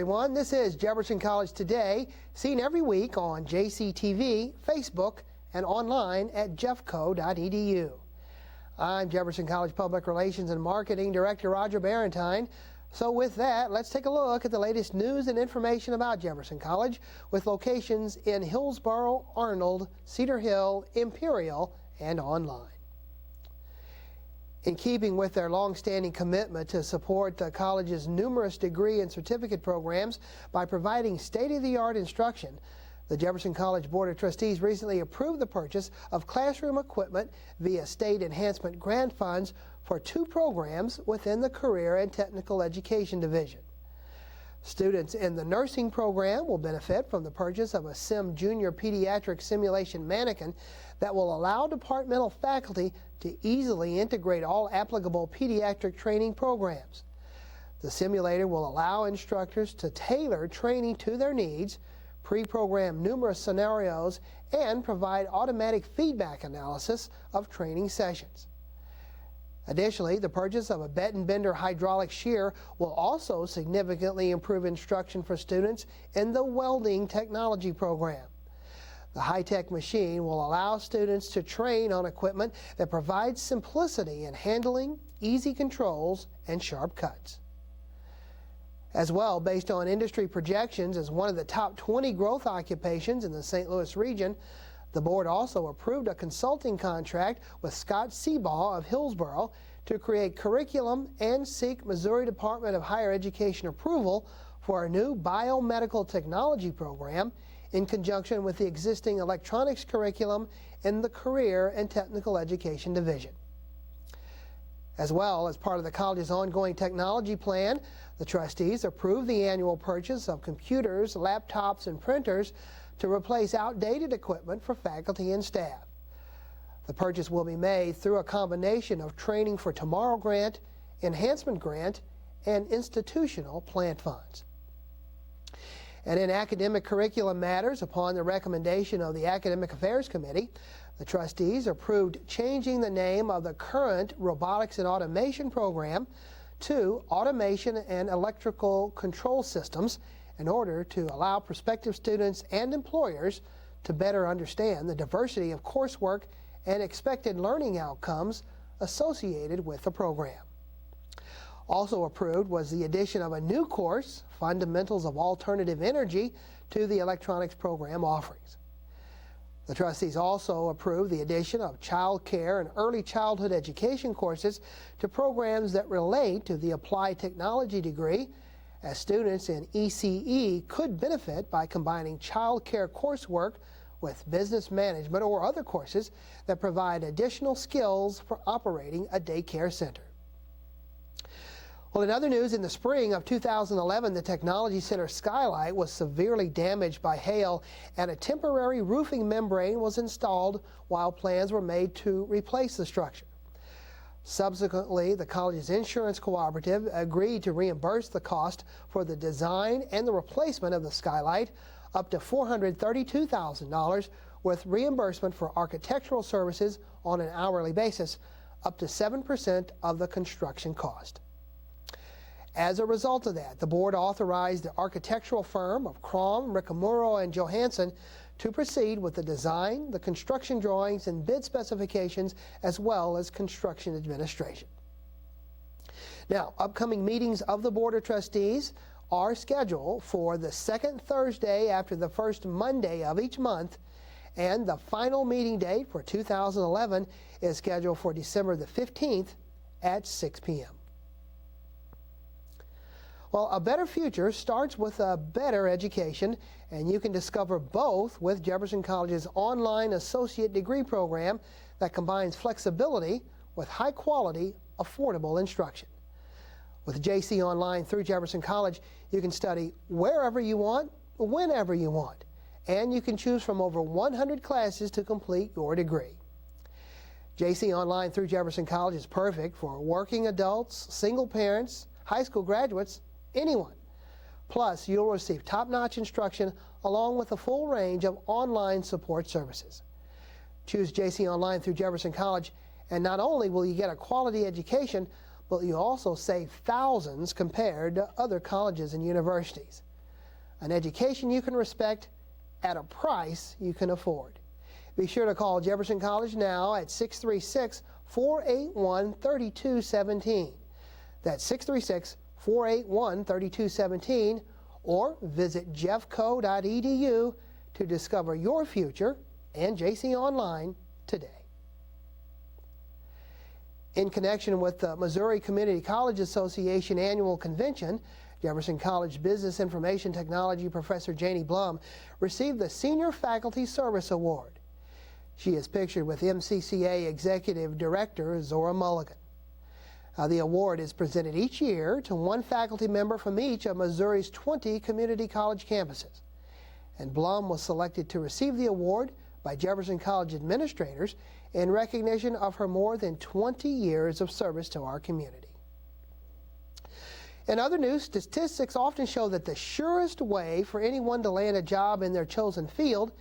everyone. This is Jefferson College Today, seen every week on JCTV, Facebook, and online at jeffco.edu. I'm Jefferson College Public Relations and Marketing Director Roger Barentine. So with that, let's take a look at the latest news and information about Jefferson College with locations in Hillsborough, Arnold, Cedar Hill, Imperial, and online. In keeping with their long-standing commitment to support the college's numerous degree and certificate programs by providing state-of-the-art instruction, the Jefferson College Board of Trustees recently approved the purchase of classroom equipment via state enhancement grant funds for 2 programs within the Career and Technical Education Division. Students in the nursing program will benefit from the purchase of a SIM Junior Pediatric Simulation Mannequin that will allow departmental faculty to easily integrate all applicable pediatric training programs. The simulator will allow instructors to tailor training to their needs, pre-program numerous scenarios, and provide automatic feedback analysis of training sessions. Additionally, the purchase of a bend-and-bender hydraulic shear will also significantly improve instruction for students in the welding technology program. The high-tech machine will allow students to train on equipment that provides simplicity in handling, easy controls, and sharp cuts. As well, based on industry projections as one of the top 20 growth occupations in the St. Louis region, the board also approved a consulting contract with Scott Seabaugh of Hillsborough to create curriculum and seek Missouri Department of Higher Education approval for a new biomedical technology program in conjunction with the existing electronics curriculum in the Career and Technical Education Division. As well, as part of the college's ongoing technology plan, the trustees approved the annual purchase of computers, laptops, and printers to replace outdated equipment for faculty and staff. The purchase will be made through a combination of Training for Tomorrow grant, enhancement grant, and institutional plant funds. And in academic curriculum matters, upon the recommendation of the Academic Affairs Committee, the trustees approved changing the name of the current Robotics and Automation program to Automation and Electrical Control Systems in order to allow prospective students and employers to better understand the diversity of coursework and expected learning outcomes associated with the program. Also approved was the addition of a new course, Fundamentals of Alternative Energy, to the electronics program offerings. The trustees also approved the addition of child care and early childhood education courses to programs that relate to the applied technology degree, as students in ECE could benefit by combining child care coursework with business management or other courses that provide additional skills for operating a daycare center. Well, in other news, in the spring of 2011, the Technology Center skylight was severely damaged by hail, and a temporary roofing membrane was installed while plans were made to replace the structure. Subsequently, the college's insurance cooperative agreed to reimburse the cost for the design and the replacement of the skylight, up to $432,000, with reimbursement for architectural services on an hourly basis, up to 7% of the construction cost. As a result of that, the board authorized the architectural firm of Crom, Ricamuro, and Johansson to proceed with the design, the construction drawings, and bid specifications, as well as construction administration. Now, upcoming meetings of the Board of Trustees are scheduled for the second Thursday after the first Monday of each month, and the final meeting date for 2011 is scheduled for December the 15th at 6 p.m. Well, a better future starts with a better education, and you can discover both with Jefferson College's online associate degree program that combines flexibility with high-quality, affordable instruction. With JC Online through Jefferson College, you can study wherever you want, whenever you want, and you can choose from over 100 classes to complete your degree. JC Online through Jefferson College is perfect for working adults, single parents, high school graduates, anyone. Plus, you'll receive top-notch instruction along with a full range of online support services. Choose JC Online through Jefferson College, and not only will you get a quality education, but you also save thousands compared to other colleges and universities. an education you can respect at a price you can afford. Be sure to call Jefferson College now at 636-481-3217. That's 636-481-3217, or visit jeffco.edu to discover your future and JC Online today. In connection with the Missouri Community College Association Annual Convention, Jefferson College Business Information Technology Professor Janie Blum received the Senior Faculty Service Award. She is pictured with MCCA Executive Director Zora Mulligan. The award is presented each year to one faculty member from each of Missouri's 20 community college campuses. And Blum was selected to receive the award by Jefferson College administrators in recognition of her more than 20 years of service to our community. In other news, statistics often show that the surest way for anyone to land a job in their chosen field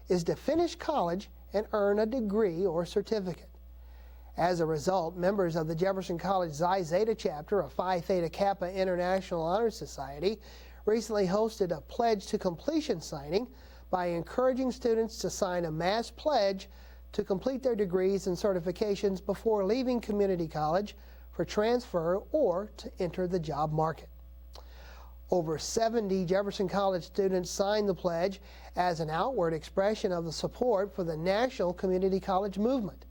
is to finish college and earn a degree or certificate. As a result, members of the Jefferson College Xi Zeta chapter of Phi Theta Kappa International Honor Society recently hosted a pledge to completion signing by encouraging students to sign a mass pledge to complete their degrees and certifications before leaving community college for transfer or to enter the job market. Over 70 Jefferson College students signed the pledge as an outward expression of the support for the national community college movement.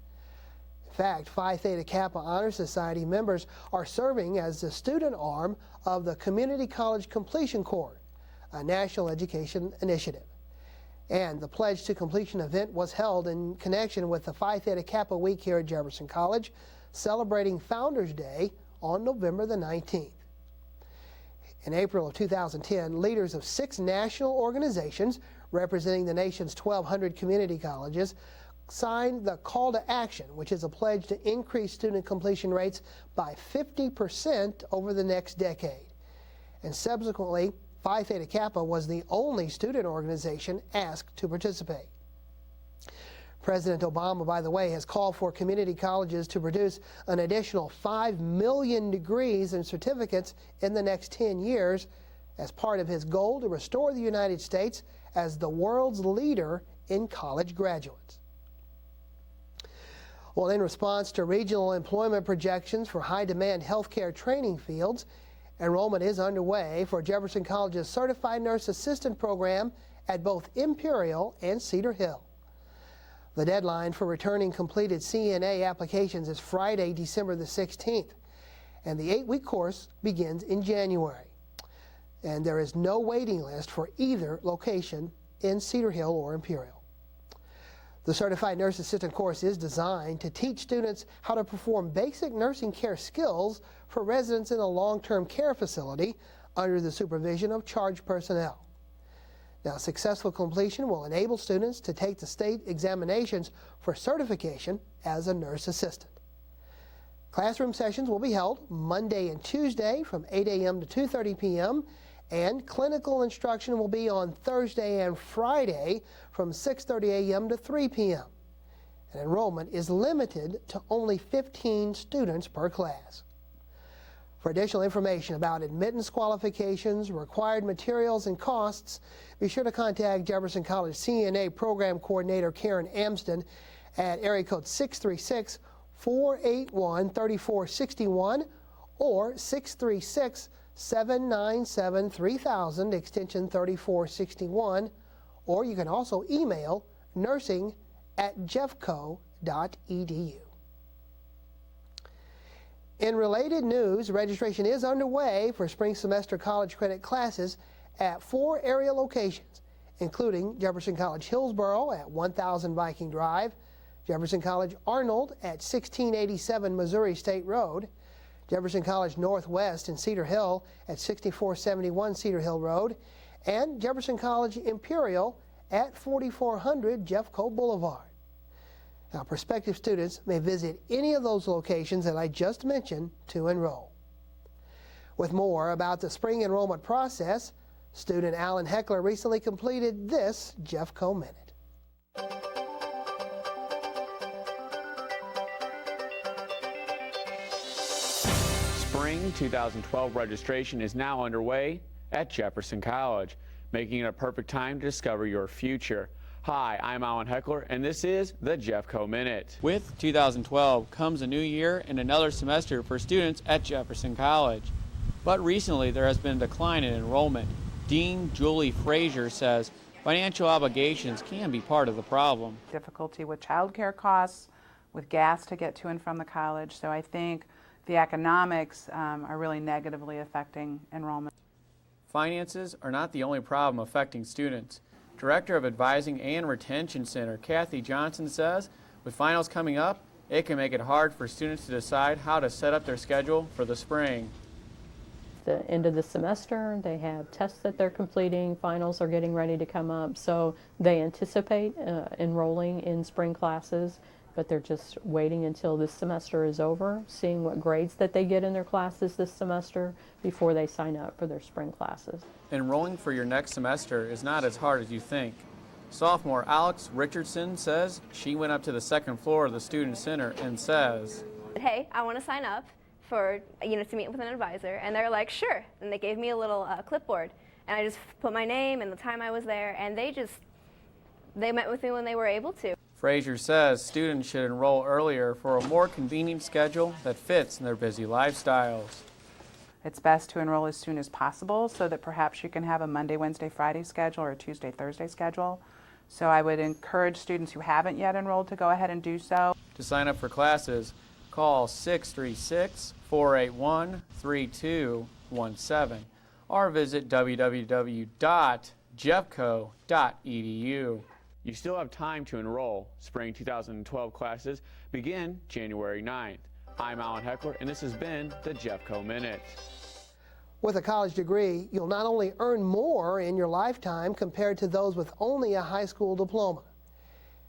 In fact, Phi Theta Kappa Honor Society members are serving as the student arm of the Community College Completion Corps, a national education initiative. And the Pledge to Completion event was held in connection with the Phi Theta Kappa Week here at Jefferson College, celebrating Founders Day on November the 19th. In April of 2010, leaders of 6 national organizations representing the nation's 1,200 community colleges signed the Call to Action, which is a pledge to increase student completion rates by 50% over the next decade. And subsequently, Phi Theta Kappa was the only student organization asked to participate. President Obama, by the way, has called for community colleges to produce an additional 5 million degrees and certificates in the next 10 years as part of his goal to restore the United States as the world's leader in college graduates. Well, in response to regional employment projections for high-demand healthcare training fields, enrollment is underway for Jefferson College's Certified Nurse Assistant program at both Imperial and Cedar Hill. The deadline for returning completed CNA applications is Friday, December the 16th, and the 8-week course begins in January. And there is no waiting list for either location in Cedar Hill or Imperial. The Certified Nurse Assistant course is designed to teach students how to perform basic nursing care skills for residents in a long-term care facility under the supervision of charged personnel. Now, successful completion will enable students to take the state examinations for certification as a nurse assistant. Classroom sessions will be held Monday and Tuesday from 8 a.m. to 2:30 p.m., and clinical instruction will be on Thursday and Friday from 6:30 a.m. to 3 p.m. And enrollment is limited to only 15 students per class. For additional information about admittance qualifications, required materials, and costs, be sure to contact Jefferson College CNA Program Coordinator Karen Amston at area code 636-481-3461 or 636-797-3000, extension 3461, or you can also email nursing@jeffco.edu. In related news, registration is underway for spring semester college credit classes at 4 area locations, including Jefferson College Hillsboro at 1000 Viking Drive, Jefferson College Arnold at 1687 Missouri State Road, Jefferson College Northwest in Cedar Hill at 6471 Cedar Hill Road, and Jefferson College Imperial at 4400 Jeffco Boulevard. Now, prospective students may visit any of those locations that I just mentioned to enroll. With more about the spring enrollment process, student Alan Heckler recently completed this Jeffco Minute. Spring 2012 registration is now underway at Jefferson College. making it a perfect time to discover your future. Hi, I'm Alan Heckler, and this is the Jeffco Minute. With 2012 comes a new year and another semester for students at Jefferson College. But recently there has been a decline in enrollment. Dean Julie Frazier says financial obligations can be part of the problem. Difficulty with childcare costs, with gas to get to and from the college. So I think the economics are really negatively affecting enrollment. Finances are not the only problem affecting students. Director of Advising and Retention Center, Kathy Johnson, says with finals coming up, it can make it hard for students to decide how to set up their schedule for the spring. The end of the semester, they have tests that they're completing, finals are getting ready to come up, so they anticipate enrolling in spring classes, but they're just waiting until this semester is over, seeing what grades that they get in their classes this semester before they sign up for their spring classes. Enrolling for your next semester is not as hard as you think. Sophomore Alex Richardson says she went up to the second floor of the Student Center and says, "Hey, I want to sign up for, to meet with an advisor," and they're like, "Sure." And they gave me a little clipboard, and I just put my name and the time I was there, and they met with me when they were able to. Frazier says students should enroll earlier for a more convenient schedule that fits in their busy lifestyles. It's best to enroll as soon as possible so that perhaps you can have a Monday, Wednesday, Friday schedule or a Tuesday, Thursday schedule. So I would encourage students who haven't yet enrolled to go ahead and do so. To sign up for classes, call 636-481-3217 or visit www.jeffco.edu. You still have time to enroll. Spring 2012 classes begin January 9th. I'm Alan Heckler, and this has been the Jeffco Minute. With a college degree, you'll not only earn more in your lifetime compared to those with only a high school diploma.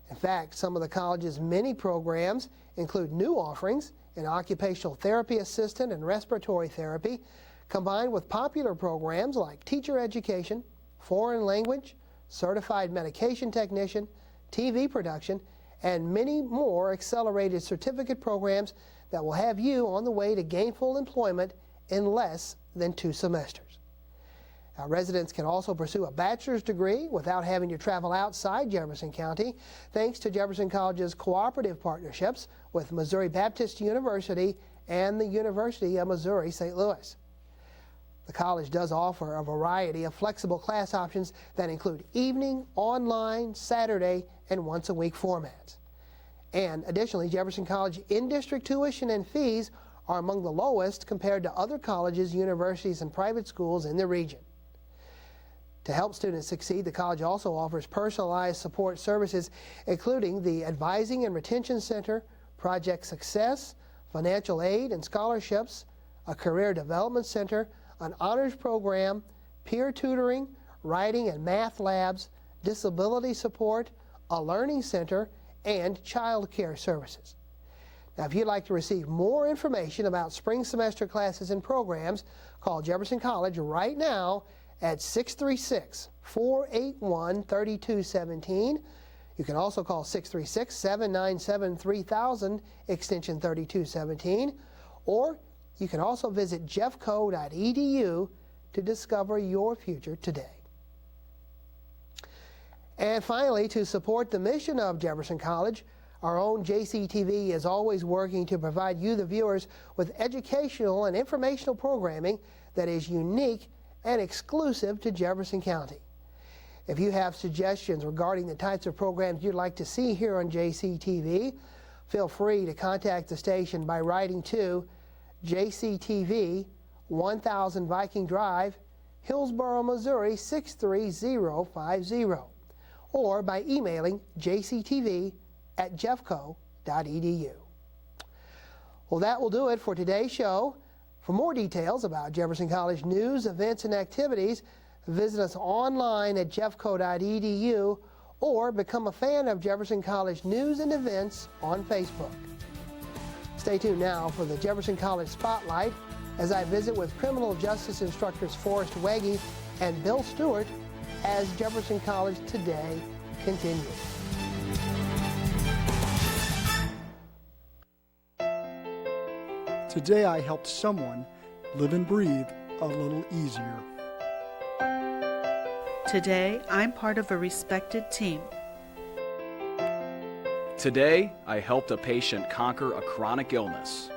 In fact, some of the college's many programs include new offerings in occupational therapy assistant and respiratory therapy, combined with popular programs like teacher education, foreign language, certified medication technician, TV production, and many more accelerated certificate programs that will have you on the way to gainful employment in less than 2 semesters. Now, residents can also pursue a bachelor's degree without having to travel outside Jefferson County, thanks to Jefferson College's cooperative partnerships with Missouri Baptist University and the University of Missouri-St. Louis. The college does offer a variety of flexible class options that include evening, online, Saturday, and once-a-week formats. And additionally, Jefferson College in-district tuition and fees are among the lowest compared to other colleges, universities, and private schools in the region. To help students succeed, the college also offers personalized support services, including the Advising and Retention Center, Project Success, financial aid and scholarships, a career development center, an honors program, peer tutoring, writing and math labs, disability support, a learning center, and child care services. Now, if you'd like to receive more information about spring semester classes and programs, call Jefferson College right now at 636-481-3217. You can also call 636-797-3000, extension 3217, or you can also visit jeffco.edu to discover your future today. And finally, to support the mission of Jefferson College, our own JCTV is always working to provide you, the viewers, with educational and informational programming that is unique and exclusive to Jefferson County. If you have suggestions regarding the types of programs you'd like to see here on JCTV, feel free to contact the station by writing to JCTV, 1000 Viking Drive, Hillsboro, Missouri 63050, or by emailing jctv@jeffco.edu. Well, that will do it for today's show. For more details about Jefferson College news, events, and activities, visit us online at jeffco.edu or become a fan of Jefferson College news and events on Facebook. Stay tuned now for the Jefferson College Spotlight as I visit with criminal justice instructors Forrest Wegge and Bill Stewart as Jefferson College Today continues. Today I helped someone live and breathe a little easier. Today, I'm part of a respected team. Today, I helped a patient conquer a chronic illness.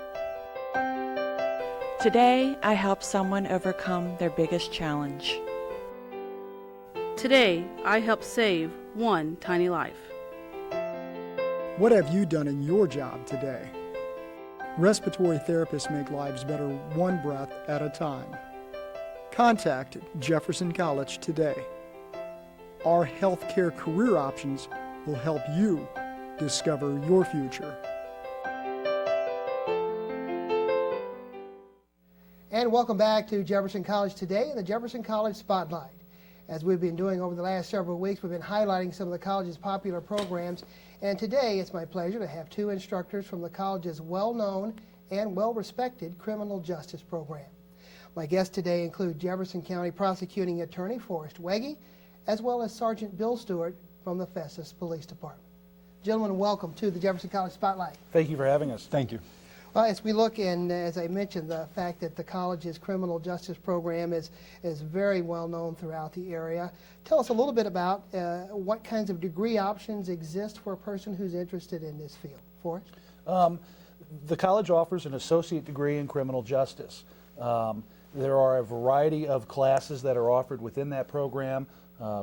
Today, I helped someone overcome their biggest challenge. Today, I helped save one tiny life. What have you done in your job today? Respiratory therapists make lives better one breath at a time. Contact Jefferson College today. Our healthcare career options will help you discover your future. And welcome back to Jefferson College Today and the Jefferson College Spotlight. As we've been doing over the last several weeks, we've been highlighting some of the college's popular programs. And today, it's my pleasure to have two instructors from the college's well-known and well-respected criminal justice program. My guests today include Jefferson County Prosecuting Attorney Forrest Wege, as well as Sergeant Bill Stewart from the Festus Police Department. Gentlemen, welcome to the Jefferson College Spotlight. Thank you for having us. Thank you. Well, as we look, and as I mentioned, the fact that the college's criminal justice program is very well known throughout the area. Tell us a little bit about what kinds of degree options exist for a person who's interested in this field. Forrest? The college offers an associate degree in criminal justice. There are a variety of classes that are offered within that program: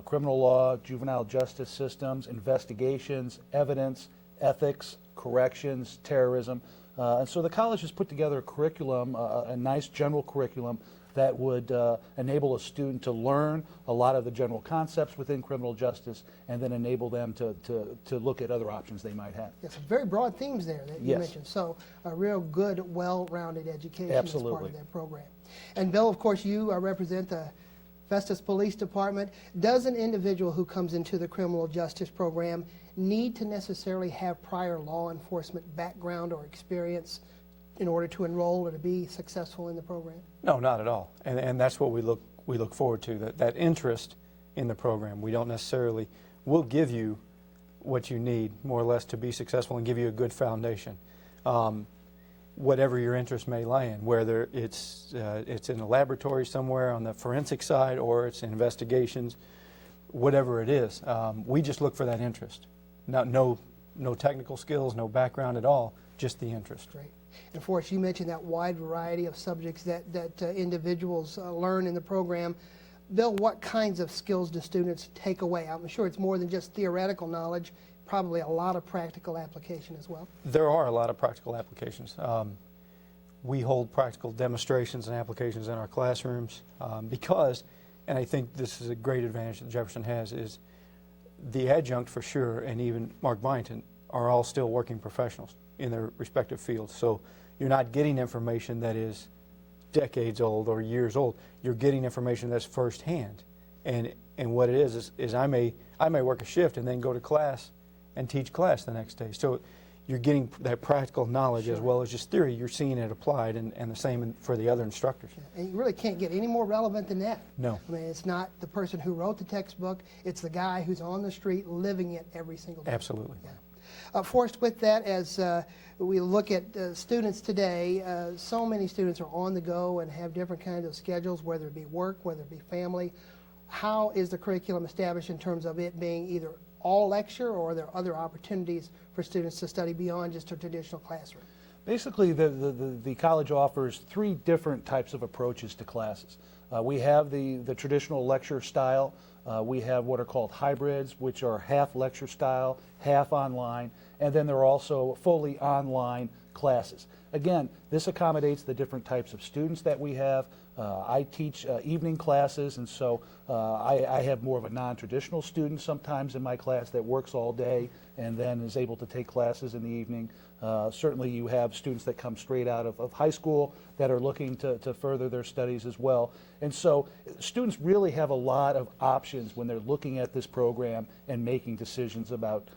criminal law, juvenile justice systems, investigations, evidence, ethics, corrections, terrorism. And so the college has put together a curriculum, a nice general curriculum that would enable a student to learn a lot of the general concepts within criminal justice and then enable them to look at other options they might have. Yes, some very broad themes there that you Yes. mentioned. So a real good, well-rounded education Absolutely. is part of that program. And Bill, of course, you represent the Festus Police Department. Does an individual who comes into the criminal justice program need to necessarily have prior law enforcement background or experience in order to enroll or to be successful in the program? No, not at all. And that's what we look forward to, that interest in the program. We don't necessarily, we'll give you what you need, more or less, to be successful and give you a good foundation. Whatever your interest may lie in, whether it's in a laboratory somewhere on the forensic side or it's in investigations, whatever it is, we just look for that interest. No technical skills, no background at all, just the interest. Great. And Forrest, you mentioned that wide variety of subjects that individuals learn in the program. Bill, what kinds of skills do students take away? I'm sure it's more than just theoretical knowledge, probably a lot of practical application as well. There are a lot of practical applications. We hold practical demonstrations and applications in our classrooms because, and I think this is a great advantage that Jefferson has, is the adjunct for sure, and even Mark Byington, are all still working professionals in their respective fields. So you're not getting information that is decades old or years old. You're getting information that's firsthand. And what it is I may work a shift and then go to class and teach class the next day. So you're getting that practical knowledge as well as just theory. You're seeing it applied, and the same for the other instructors. And you really can't get any more relevant than that. No. I mean, it's not the person who wrote the textbook, it's the guy who's on the street living it every single day. Absolutely. Yeah. Forrest, with that, as we look at students today, so many students are on the go and have different kinds of schedules, whether it be work, whether it be family. How is the curriculum established in terms of it being either all lecture, or are there other opportunities for students to study beyond just a traditional classroom? Basically, the college offers three different types of approaches to classes. We have the traditional lecture style. We have what are called hybrids, which are half lecture style, half online, and then there are also fully online classes. Again, this accommodates the different types of students that we have. I teach evening classes, and so I have more of a non-traditional student sometimes in my class that works all day and then is able to take classes in the evening. Certainly you have students that come straight out of high school that are looking to further their studies as well. And so students really have a lot of options when they're looking at this program and making decisions about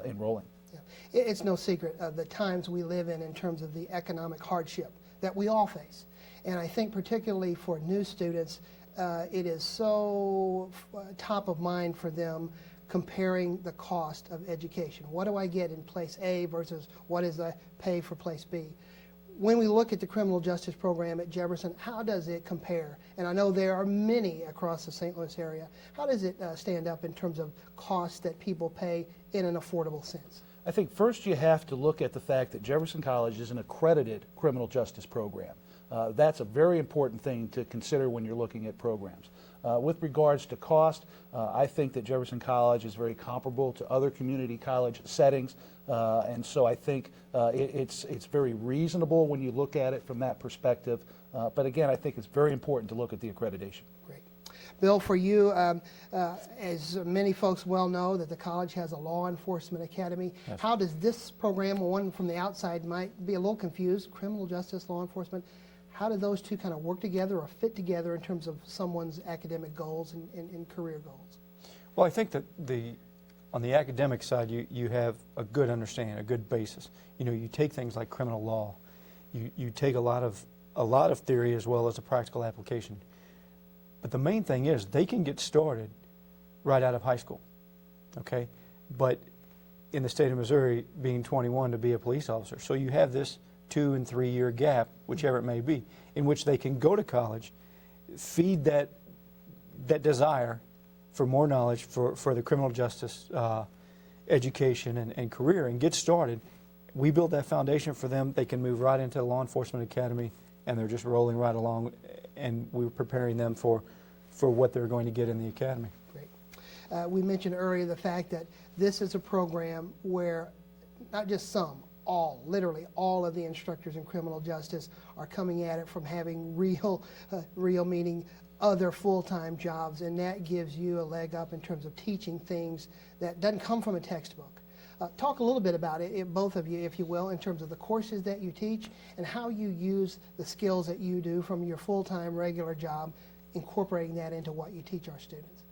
enrolling. Yeah. It's no secret of the times we live in terms of the economic hardship that we all face. And I think particularly for new students, it is so top of mind for them comparing the cost of education. What do I get in place A versus what is I pay for place B? when we look at the criminal justice program at Jefferson, how does it compare? And I know there are many across the St. Louis area. How does it stand up in terms of costs that people pay in an affordable sense? I think first you have to look at the fact that Jefferson College is an accredited criminal justice program. That's a very important thing to consider when you're looking at programs. With regards to cost, I think that Jefferson College is very comparable to other community college settings, and so I think it's very reasonable when you look at it from that perspective. But again, I think it's very important to look at the accreditation. Great. Bill, for you, as many folks well know, that the college has a law enforcement academy. Yes. How does this program, one from the outside might be a little confused, criminal justice, law enforcement, how do those two kind of work together or fit together in terms of someone's academic goals and career goals? Well, I think that on the academic side, you have a good understanding, a good basis. You know, you take things like criminal law, you take a lot of theory as well as a practical application. But the main thing is they can get started right out of high school, okay? But in the state of Missouri, being 21 to be a police officer, so you have this 2- and 3-year gap, whichever it may be, in which they can go to college, feed that desire for more knowledge for the criminal justice education and career and get started. We build that foundation for them. They can move right into the law enforcement academy, and they're just rolling right along, and we're preparing them for what they're going to get in the academy. Great. We mentioned earlier the fact that this is a program where not just some, literally all of the instructors in criminal justice are coming at it from having real meaning other full-time jobs, and that gives you a leg up in terms of teaching things that doesn't come from a textbook. Talk a little bit about it, both of you, if you will, in terms of the courses that you teach and how you use the skills that you do from your full-time regular job, incorporating that into what you teach our students.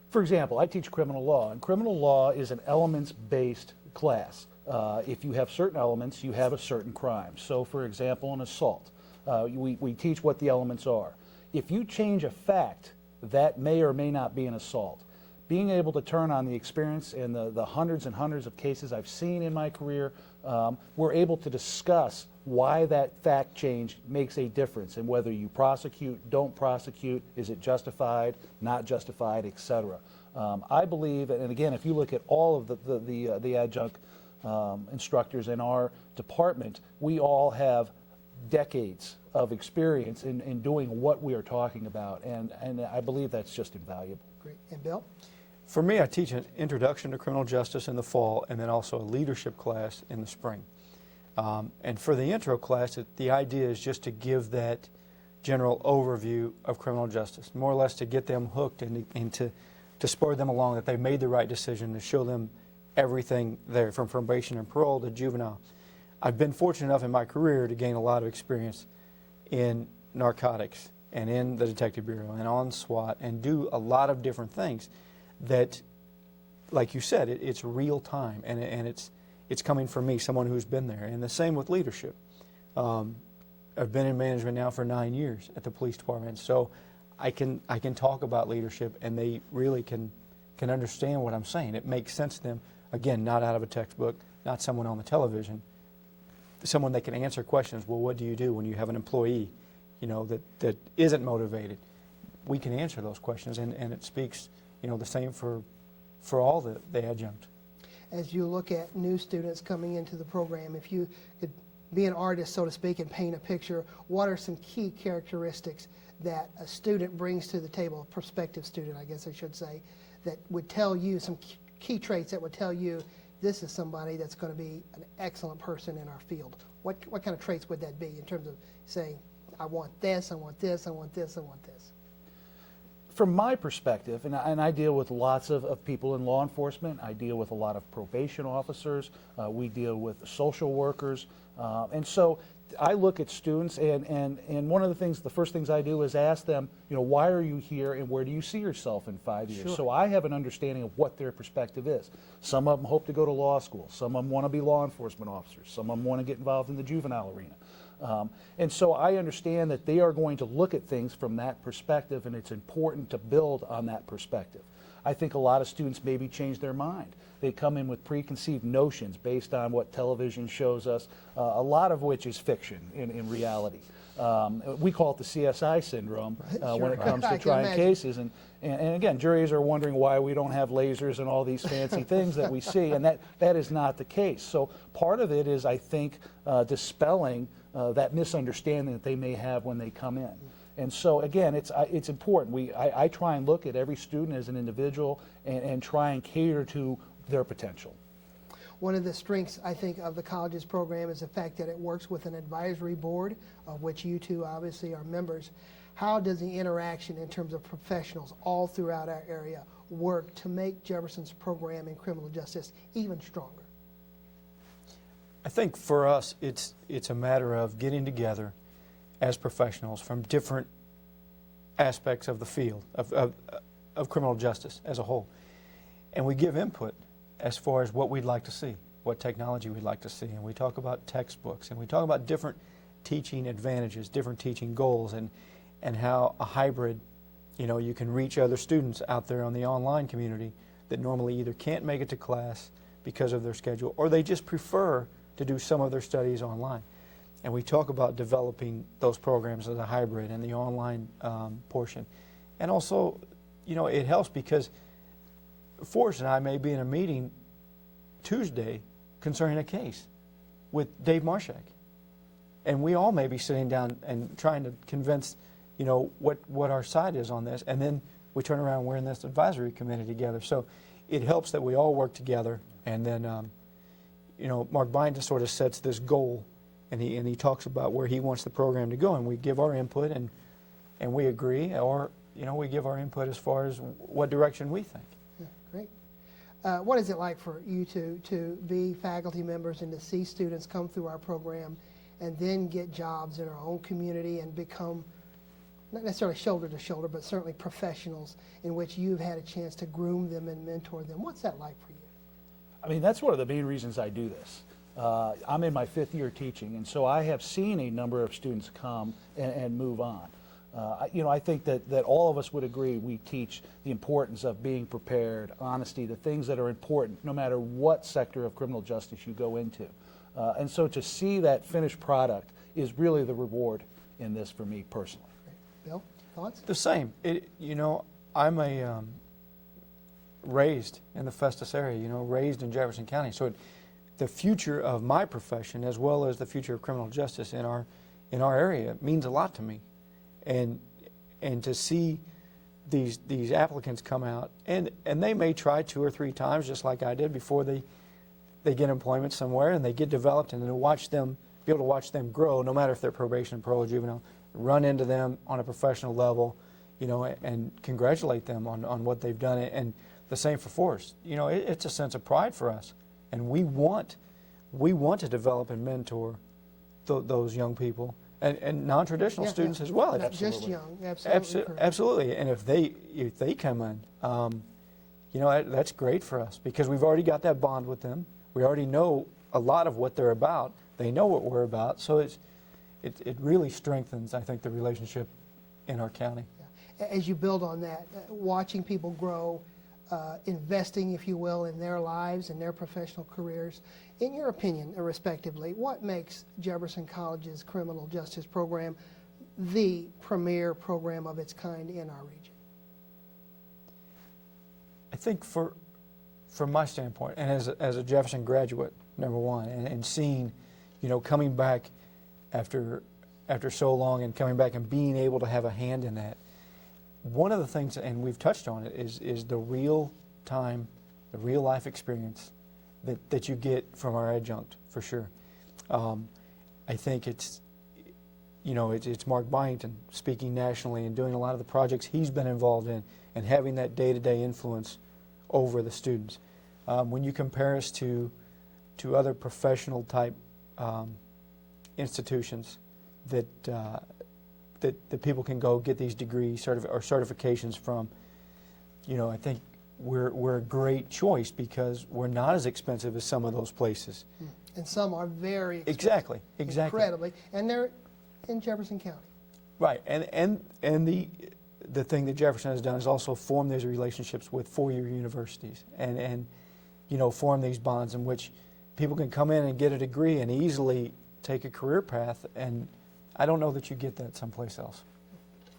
For example, I teach criminal law, and criminal law is an elements-based class. If you have certain elements, you have a certain crime. So, for example, an assault. We teach what the elements are. If you change a fact, that may or may not be an assault. Being able to turn on the experience and the hundreds and hundreds of cases I've seen in my career, we're able to discuss why that fact change makes a difference and whether you prosecute, don't prosecute, is it justified, not justified, etc. I believe, and again, if you look at all of the adjunct instructors in our department, we all have decades of experience in doing what we are talking about, and I believe that's just invaluable. Great. And Bill? For me, I teach an introduction to criminal justice in the fall and then also a leadership class in the spring. And for the intro class, the idea is just to give that general overview of criminal justice, more or less to get them hooked and to spur them along that they made the right decision, to show them everything there from probation and parole to juvenile. I've been fortunate enough in my career to gain a lot of experience in narcotics and in the Detective Bureau and on SWAT and do a lot of different things that, like you said, it's real time and it's coming from me, someone who's been there. And the same with leadership. I've been in management now for 9 years at the police department, so I can talk about leadership and they really can understand what I'm saying. It makes sense to them. Again, not out of a textbook, not someone on the television, someone that can answer questions. Well, what do you do when you have an employee, you know, that isn't motivated? We can answer those questions, and it speaks, you know, the same for all the adjunct. As you look at new students coming into the program, if you could be an artist, so to speak, and paint a picture, what are some key characteristics that a student brings to the table, a prospective student, I guess I should say, that would tell you some key traits that would tell you this is somebody that's going to be an excellent person in our field? What kind of traits would that be in terms of saying, I want this, I want this, I want this, I want this? From my perspective, and I deal with lots of people in law enforcement, I deal with a lot of probation officers, we deal with social workers, and so I look at students, and one of the things, the first things I do is ask them, you know, why are you here and where do you see yourself in 5 years? Sure. So I have an understanding of what their perspective is. Some of them hope to go to law school, some of them want to be law enforcement officers, some of them want to get involved in the juvenile arena. And so I understand that they are going to look at things from that perspective, and it's important to build on that perspective. I think a lot of students maybe change their mind. They come in with preconceived notions based on what television shows us, a lot of which is fiction in reality. We call it the CSI syndrome when it comes to trying cases. And again, juries are wondering why we don't have lasers and all these fancy things that we see, and that is not the case. So part of it is, I think, dispelling that misunderstanding that they may have when they come in. And so again, it's important. I try and look at every student as an individual and try and cater to their potential. One of the strengths, I think, of the college's program is the fact that it works with an advisory board, of which you two obviously are members. How does the interaction in terms of professionals all throughout our area work to make Jefferson's program in criminal justice even stronger? I think for us, it's a matter of getting together as professionals from different aspects of the field of criminal justice as a whole. And we give input as far as what we'd like to see, what technology we'd like to see. And we talk about textbooks, and we talk about different teaching advantages, different teaching goals, and how a hybrid, you can reach other students out there on the online community that normally either can't make it to class because of their schedule, or they just prefer to do some of their studies online. And we talk about developing those programs as a hybrid and the online portion. And also, it helps because Forrest and I may be in a meeting Tuesday concerning a case with Dave Marshak. And we all may be sitting down and trying to convince, what our side is on this. And then we turn around and we're in this advisory committee together. So it helps that we all work together. And then, Mark Byington sort of sets this goal, and he talks about where he wants the program to go. And we give our input, and we agree, or, we give our input as far as what direction we think. Great. What is it like for you to be faculty members and to see students come through our program and then get jobs in our own community and become, not necessarily shoulder to shoulder, but certainly professionals in which you've had a chance to groom them and mentor them? What's that like for you? I mean, that's one of the main reasons I do this. I'm in my 5th year teaching, and so I have seen a number of students come and move on. I think that all of us would agree we teach the importance of being prepared, honesty, the things that are important no matter what sector of criminal justice you go into. And so to see that finished product is really the reward in this for me personally. Bill, thoughts? The same. I'm raised in the Festus area, raised in Jefferson County. So the future of my profession, as well as the future of criminal justice in our area, means a lot to me. And to see these applicants come out, and they may try 2 or 3 times, just like I did, before they get employment somewhere and they get developed, and then be able to watch them grow, no matter if they're probation, parole, juvenile, run into them on a professional level, and congratulate them on what they've done. And the same for Forrest. It's a sense of pride for us, and we want to develop and mentor those young people. And non-traditional students as well. Not just young, absolutely. Absolutely. And if they come in, that's great for us because we've already got that bond with them. We already know a lot of what they're about. They know what we're about. So it really strengthens, I think, the relationship in our county. Yeah. As you build on that, watching people grow, investing, if you will, in their lives and their professional careers. In your opinion, respectively, what makes Jefferson College's criminal justice program the premier program of its kind in our region? I think from my standpoint, and as a Jefferson graduate, number one, and seeing, coming back after so long and coming back and being able to have a hand in that, one of the things, and we've touched on it, is the real time, the real life experience that you get from our adjunct, for sure. I think it's Mark Byington speaking nationally and doing a lot of the projects he's been involved in and having that day-to-day influence over the students. When you compare us to other professional type institutions that people can go get these degrees or certifications from, I think we're a great choice because we're not as expensive as some of those places. And some are very expensive. Exactly. Incredibly. And they're in Jefferson County. Right. And the thing that Jefferson has done is also form those relationships with four-year universities and you know, form these bonds in which people can come in and get a degree and easily take a career path, and I don't know that you get that someplace else.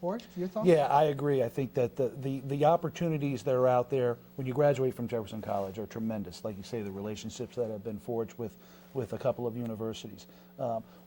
Forrest, your thoughts? Yeah, I agree. I think that the opportunities that are out there when you graduate from Jefferson College are tremendous. Like you say, the relationships that have been forged with a couple of universities.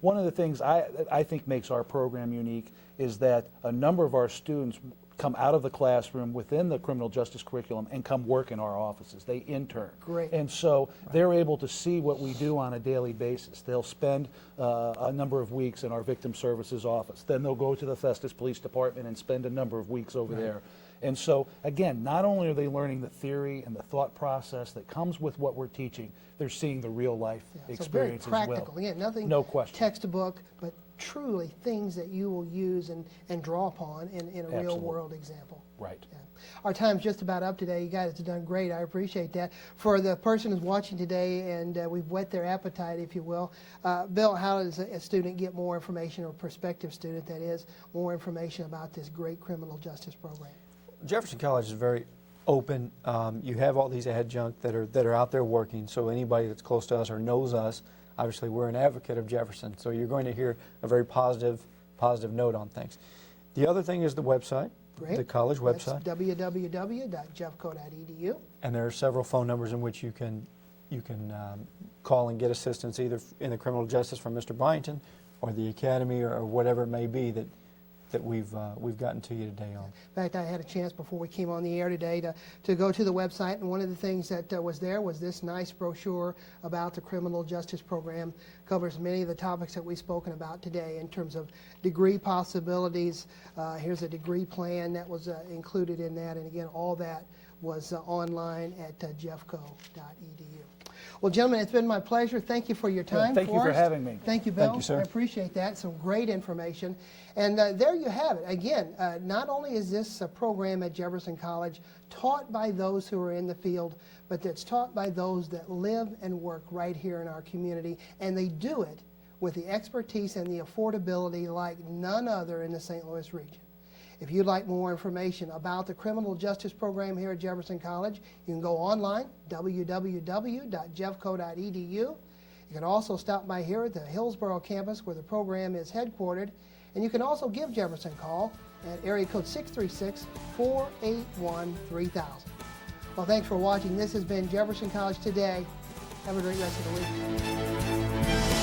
One of the things I think makes our program unique is that a number of our students come out of the classroom within the criminal justice curriculum and come work in our offices. They intern. Great. And so they're able to see what we do on a daily basis. They'll spend a number of weeks in our victim services office. Then they'll go to the Festus Police Department and spend a number of weeks over there. And so, again, not only are they learning the theory and the thought process that comes with what we're teaching, they're seeing the real life experience so very as well. practical. Again, nothing no question. textbook, but truly things that you will use and draw upon in a real world example. Right. Yeah. Our time's just about up today. You guys have done great. I appreciate that. For the person who's watching today, and we've whet their appetite, if you will, Bill, how does a student get more information, or prospective student, that is, more information about this great criminal justice program? Jefferson College is very open. You have all these adjuncts that are out there working, so anybody that's close to us or knows us, obviously we're an advocate of Jefferson, so you're going to hear a very positive note on things. The other thing is the website, the college website. That's www.jeffco.edu. And there are several phone numbers in which you can call and get assistance, either in the criminal justice from Mr. Byington or the academy or whatever it may be that we've gotten to you today on. In fact, I had a chance before we came on the air today to go to the website, and one of the things that was there was this nice brochure about the criminal justice program. Covers many of the topics that we've spoken about today in terms of degree possibilities. Here's a degree plan that was included in that, and again, all that was online at jeffco.edu. Well, gentlemen, it's been my pleasure. Thank you for your time. Thank you for having me. Thank you, Bill. Thank you, sir. I appreciate that. Some great information. And there you have it. Again, not only is this a program at Jefferson College taught by those who are in the field, but that's taught by those that live and work right here in our community, and they do it with the expertise and the affordability like none other in the St. Louis region. If you'd like more information about the criminal justice program here at Jefferson College, you can go online, www.jeffco.edu. You can also stop by here at the Hillsborough campus where the program is headquartered. And you can also give Jefferson a call at area code 636-481-3000. Well, thanks for watching. This has been Jefferson College Today. Have a great rest of the week.